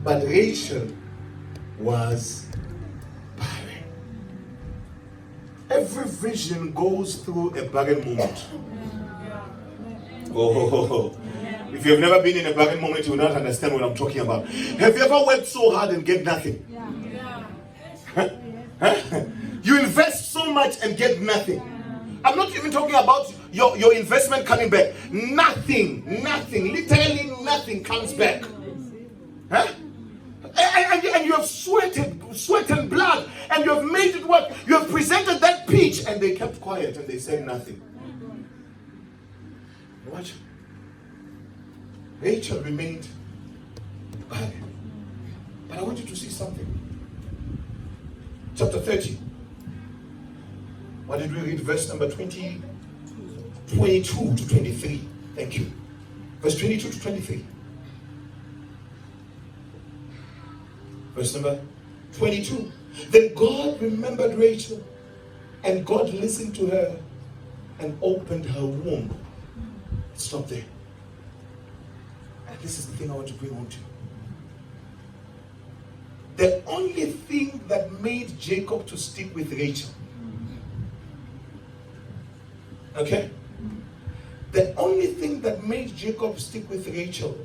But Rachel was barren. Every vision goes through a barren moment. Oh, if you've never been in a barren moment, you will not understand what I'm talking about. Have you ever worked so hard and get nothing? You invest so much and get nothing. I'm not even talking about your investment coming back. Nothing, literally nothing comes back. Huh? And you have sweat and blood, and you have made it work. You have presented that pitch, and they kept quiet and they said nothing. Watch. Rachel remained barren. But I want you to see something. Chapter 30. What did we read? Verse number 22 to 23. Thank you. Verse 22 to 23. Verse number 22. Then God remembered Rachel, and God listened to her and opened her womb. Stop there. And this is the thing I want to bring on to you. The only thing that made Jacob to stick with Rachel, okay? The only thing that made Jacob stick with Rachel,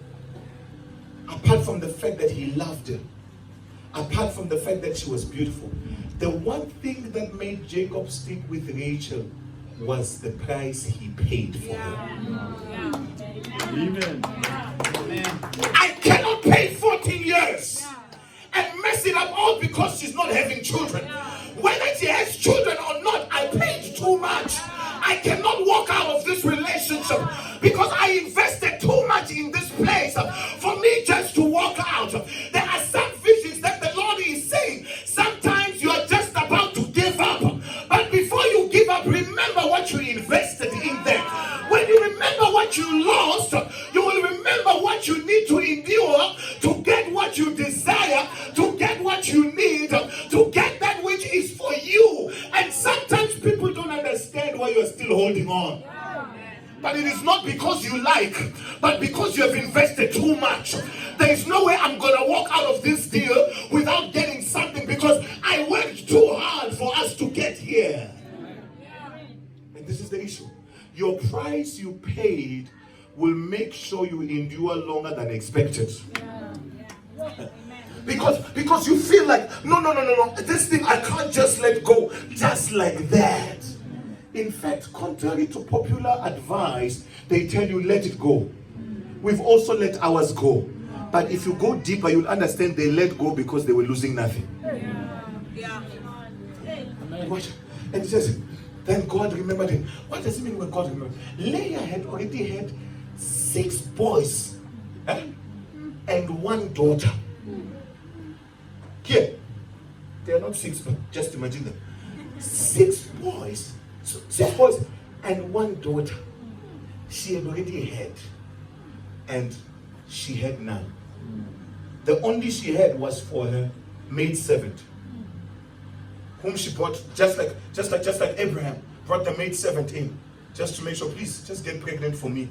apart from the fact that he loved her, apart from the fact that she was beautiful, the one thing that made Jacob stick with Rachel was the price he paid for her. Amen. I cannot pay 14 years and mess it up all because she's not having children. Whether she has children or not, I paid too much. I cannot walk out of this relationship because I invested too much in this place for me just to walk out. There are some visions that the Lord is saying. Sometimes you are just about to give up. But before you give up, remember what you invested in there. When you remember what you lost, you will remember what you need to endure to get what you desire, to get what you need, to get that which is for you. And sometimes people don't understand why you're still holding on. But it is not because you like, but because you have invested too much. There is no way I'm going to walk out of this deal without getting something because I worked too hard for us to get here. And this is the issue. Your price you paid will make sure you endure longer than expected. Because you feel like, no, this thing I can't just let go just like that. In fact, contrary to popular advice, they tell you let it go. We've also let ours go. But if you go deeper, you'll understand they let go because they were losing nothing. Watch. And it says, then God remembered him. What does it mean when God remembered? Leah had already had 6 boys and 1 daughter. Here, they are not 6, but just imagine them. 6 boys. 6 boys and 1 daughter. She had already had, and she had none. The only she had was for her maid servant, whom she brought, just like Abraham brought the maid servant in, just to make sure, please, just get pregnant for me,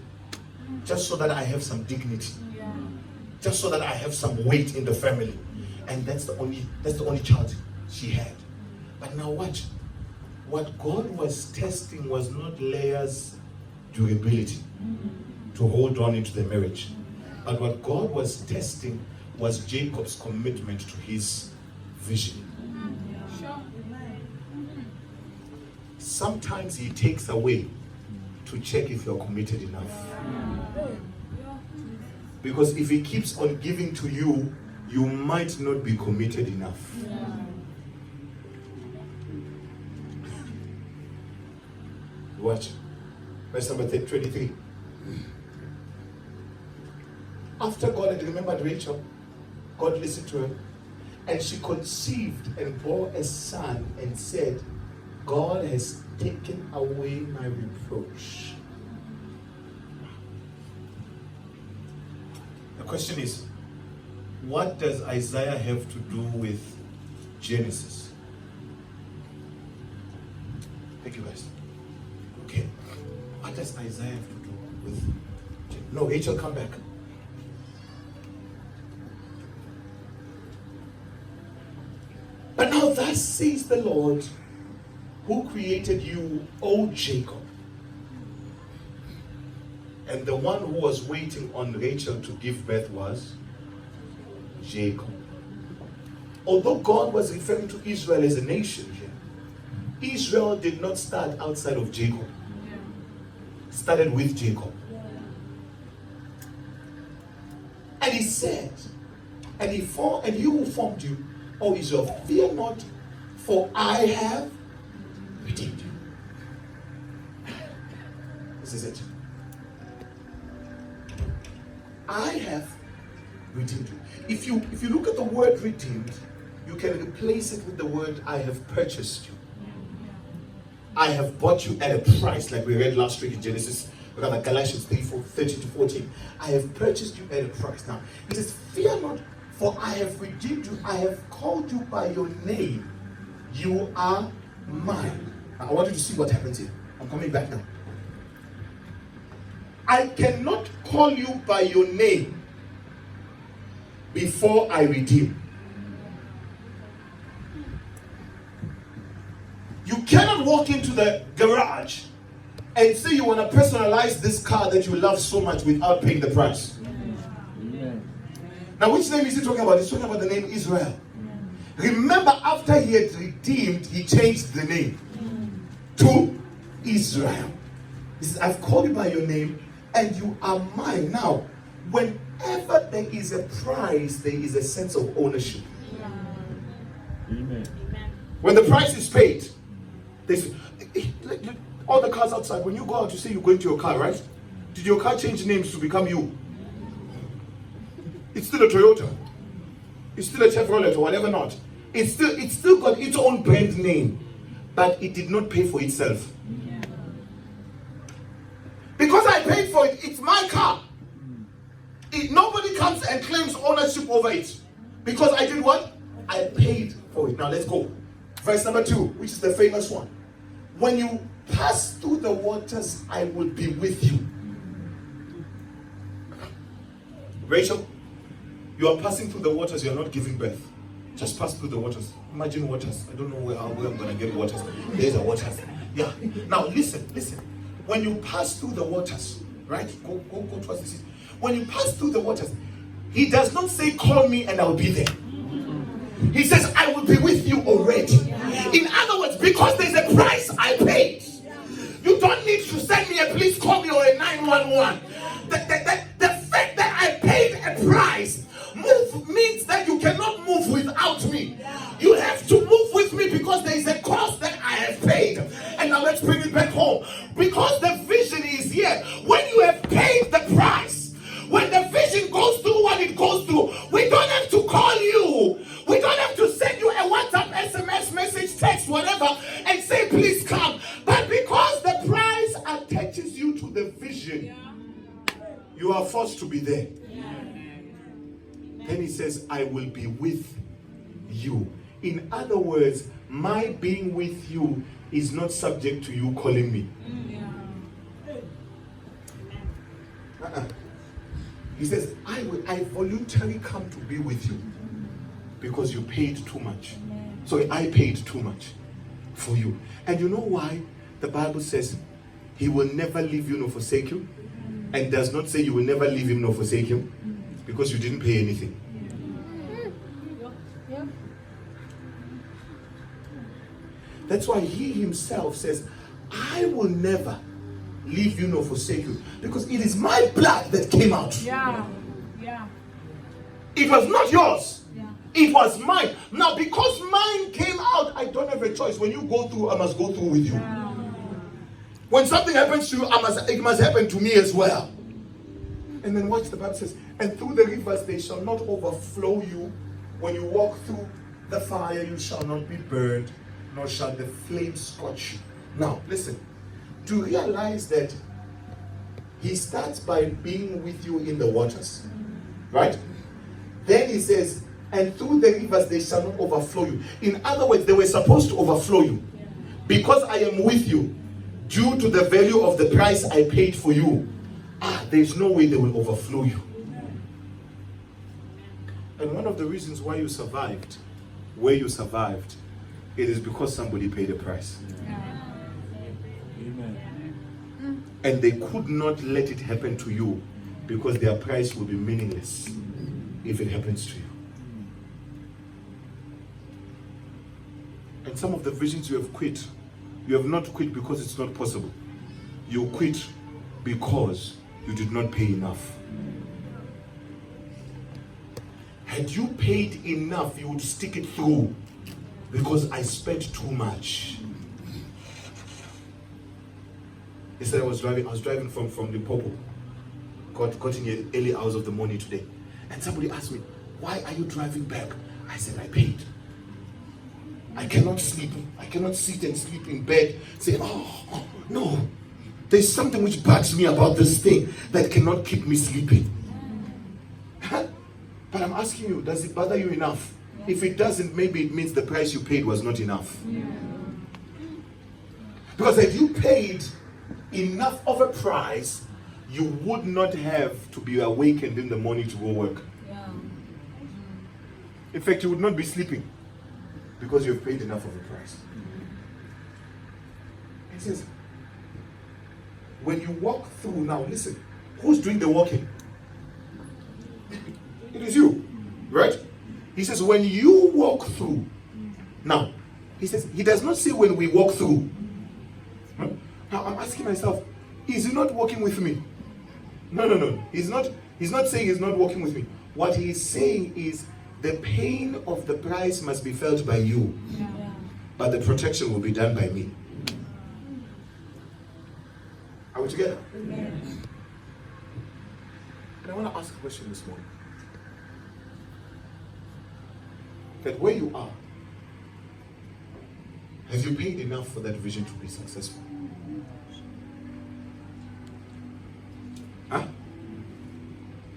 just so that I have some dignity, just so that I have some weight in the family. And that's the only child she had. But now watch. What God was testing was not Leah's durability to hold on into the marriage. But what God was testing was Jacob's commitment to his vision. Sometimes he takes away to check if you're committed enough. Because if he keeps on giving to you, you might not be committed enough. Watch. Verse number 23. After God had remembered Rachel, God listened to her, and she conceived and bore a son and said, God has taken away my reproach. The question is, what does Isaiah have to do with Genesis? Thank you guys. Okay. What does Isaiah have to do with Genesis? No, Rachel, come back. But now thus says the Lord, who created you, O Jacob. And the one who was waiting on Rachel to give birth was Jacob. Although God was referring to Israel as a nation here, Israel did not start outside of Jacob. It started with Jacob. And he said, and he who formed you, O Israel, fear not, for I have redeemed you. This is it. I have redeemed you. If you look at the word redeemed, you can replace it with the word I have purchased you. I have bought you at a price, like we read last week in Genesis, Galatians 3:13-14. I have purchased you at a price. Now, it says, fear not, for I have redeemed you. I have called you by your name. You are mine. Now, I want you to see what happens here. I'm coming back now. I cannot call you by your name before I redeem. You cannot walk into the garage and say you want to personalize this car that you love so much without paying the price. Amen. Now, which name is he talking about? He's talking about the name Israel. Remember, after he had redeemed, he changed the name to Israel. He says, I've called you by your name and you are mine. Now, whenever there is a price, there is a sense of ownership. Amen. When the price is paid, all the cars outside, when you go out, you say you're going to your car, right? Did your car change names to become you? It's still a Toyota. It's still a Chevrolet or whatever not. It's still got its own brand name, but it did not pay for itself. Because I paid for it, it's my car. Nobody comes and claims ownership over it. Because I did what? I paid for it. Now let's go. Verse number 2, which is the famous one. When you pass through the waters, I will be with you. Rachel, you are passing through the waters, you are not giving birth. Just pass through the waters. Imagine waters. I don't know where I'm going to get waters. There's a waters. Yeah. Now listen. When you pass through the waters, right? Go towards the sea. When you pass through the waters, he does not say, call me and I'll be there. He says, I will be with you already. In other words, because there's a price I paid. You don't need to send me a please call me or a 911. The fact that I paid a price means that you cannot move without me. You have to move with me because there is a cost that I have paid. And now let's bring it back home. Because the vision is here. When you have paid the price, when the vision goes through what it goes through, we don't have to call you. We don't have to send you a WhatsApp, SMS, message, text, whatever, and say, please come. But because the price attaches you to the vision, you are forced to be there. Then he says, I will be with you. In other words, my being with you is not subject to you calling me. He says, I voluntarily come to be with you because you paid too much. So I paid too much for you. And you know why the Bible says he will never leave you nor forsake you, and does not say you will never leave him nor forsake him? Because you didn't pay anything. That's why he himself says, I will never leave you nor forsake you, because it is my blood that came out. It was not yours. It was mine. Now, because mine came out, I don't have a choice. When you go through, I must go through with you. When something happens to you, it must happen to me as well. And then watch, the Bible says, and through the rivers they shall not overflow you. When you walk through the fire, you shall not be burned, nor shall the flames scorch you. Now, listen. To realize that he starts by being with you in the waters. Right? Then he says, and through the rivers they shall not overflow you. In other words, they were supposed to overflow you. Because I am with you, due to the value of the price I paid for you, there's no way they will overflow you. And one of the reasons why you survived where you survived, it is because somebody paid a price. Amen. And they could not let it happen to you because their price will be meaningless if it happens to you. And some of the visions you have quit, you have not quit because it's not possible. You quit because you did not pay enough. Had you paid enough, you would stick it through. Because I spent too much. He said I was driving from Limpopo. Got in the early hours of the morning today. And somebody asked me, why are you driving back? I said, I paid. I cannot sleep. I cannot sit and sleep in bed saying, oh, no. There's something which bugs me about this thing that cannot keep me sleeping. But I'm asking you, does it bother you enough? If it doesn't, maybe it means the price you paid was not enough. Because if you paid enough of a price, you would not have to be awakened in the morning to go work. In fact, you would not be sleeping because you have paid enough of a price. It says, when you walk through, now listen, who's doing the walking? It is you, right? He says, when you walk through. Now, he says, he does not say when we walk through. Now, I'm asking myself, is he not walking with me? No. He's not saying he's not walking with me. What he is saying is the pain of the price must be felt by you. But the protection will be done by me. Are we together? And I want to ask a question this morning. That where you are, have you paid enough for that vision to be successful? Huh?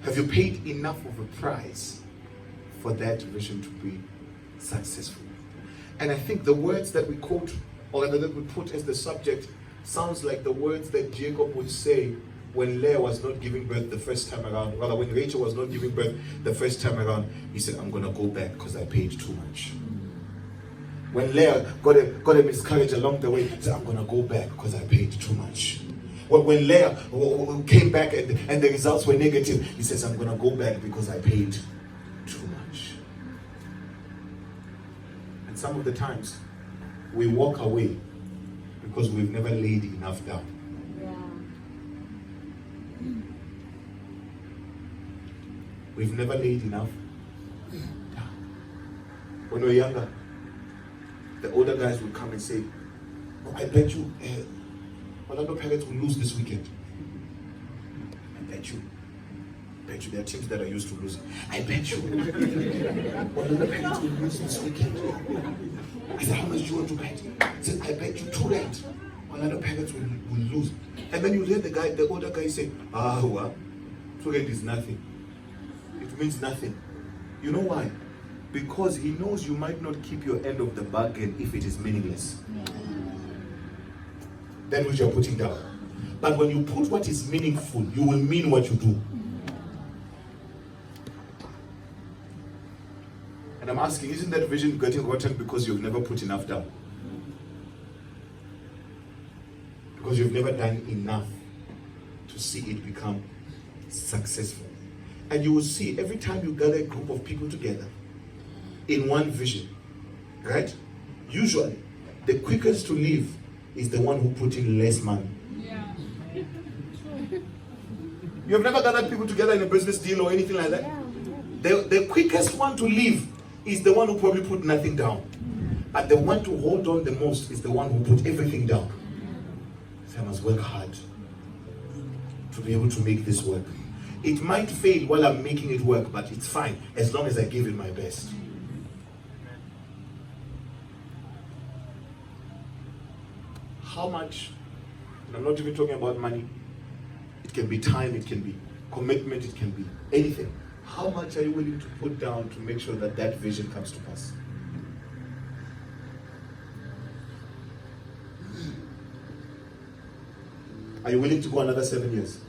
Have you paid enough of a price for that vision to be successful? And I think the words that we quote, or that we put as the subject, sounds like the words that Jacob would say when Leah was not giving birth the first time around. Rather, when Rachel was not giving birth the first time around, he said, I'm going to go back because I paid too much. When Leah got a miscarriage along the way, he said, I'm going to go back because I paid too much. When Leah came back and the results were negative, he says, I'm going to go back because I paid too much. And some of the times, we walk away because we've never laid enough down. We've never laid enough down. When we were younger, the older guys would come and say, oh, I bet you Orlando Pirates will lose this weekend. I bet you. There are teams that are used to losing. I bet you. Orlando Pirates will lose this weekend. I said, how much do you want to bet? He said, I bet you 2 rand. Orlando Pirates will lose. And then you hear the older guy say, well, 2 rand is nothing. It means nothing. You know why? Because he knows you might not keep your end of the bargain if it is meaningless. That which you're putting down. But when you put what is meaningful, you will mean what you do. And I'm asking, isn't that vision getting rotten because you've never put enough down? Because you've never done enough to see it become successful. And you will see every time you gather a group of people together in one vision, right? Usually, the quickest to leave is the one who put in less money. You have never gathered people together in a business deal or anything like that? The quickest one to leave is the one who probably put nothing down. But the one to hold on the most is the one who put everything down. So I must work hard to be able to make this work. It might fail while I'm making it work, but it's fine as long as I give it my best. How much, and I'm not even talking about money, it can be time, it can be commitment, it can be anything. How much are you willing to put down to make sure that that vision comes to pass? Are you willing to go another 7 years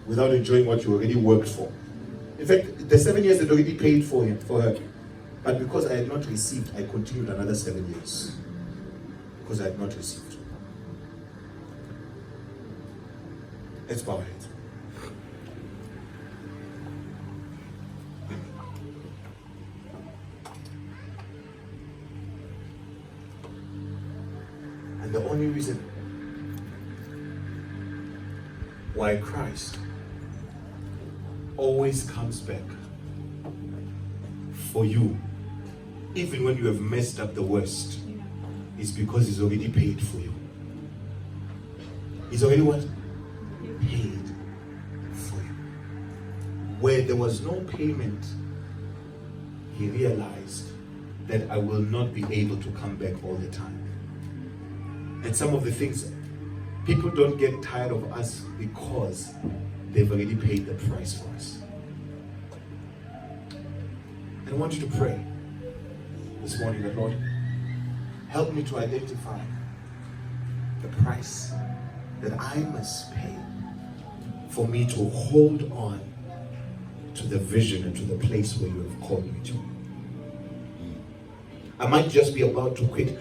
without enjoying what you already worked for? In fact, the 7 years had already paid for him, for her. But because I had not received, I continued another 7 years. Because I had not received. Let's bow our heads. And the only reason why Christ always comes back for you, even when you have messed up the worst, is because he's already paid for you. He's already what? Paid for you. Where there was no payment, he realized that I will not be able to come back all the time. And some of the things, people don't get tired of us because they've already paid the price for us. And I want you to pray this morning that, Lord, help me to identify the price that I must pay for me to hold on to the vision and to the place where you have called me to. I might just be about to quit.